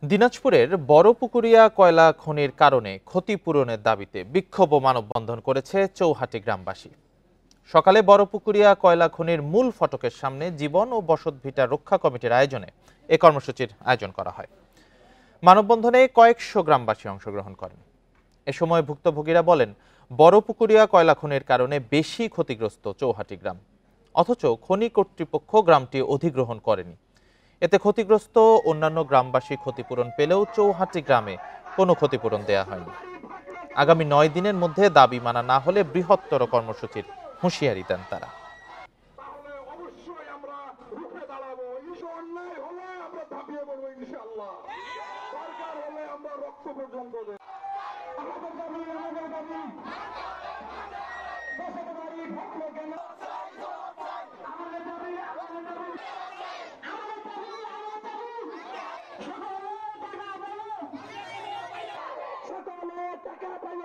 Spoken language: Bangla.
দিনাজপুরের বড়পুকুরিয়া কয়লা খনির কারণে ক্ষতিপূরণের দাবিতে বিক্ষোভ ও মানববন্ধন করেছে চৌহাটি গ্রামবাসী। সকালে বড়পুকুরিয়া কয়লা খনির মূল ফটকের সামনে জীবন ও বসতভিটা রক্ষা কমিটির আয়োজনে এ কর্মসূচির আয়োজন করা হয়। মানববন্ধনে কয়েকশো গ্রামবাসী অংশগ্রহণ করেন। এ সময় ভুক্তভোগীরা বলেন, বড়পুকুরিয়া কয়লা খনির কারণে বেশি ক্ষতিগ্রস্ত চৌহাটি গ্রাম, অথচ খনি কর্তৃপক্ষ গ্রামটি অধিগ্রহণ করেনি। এতে ক্ষতিগ্রস্ত অন্যান্য গ্রামবাসী ক্ষতিপূরণ পেলেও চৌহাটি গ্রামে কোনো ক্ষতিপূরণ দেয়া হয়নি। আগামী ৯ দিনের মধ্যে দাবি মানা না হলে বৃহত্তর কর্মসূচির হুঁশিয়ারি দেন তারা। টাকা পাইল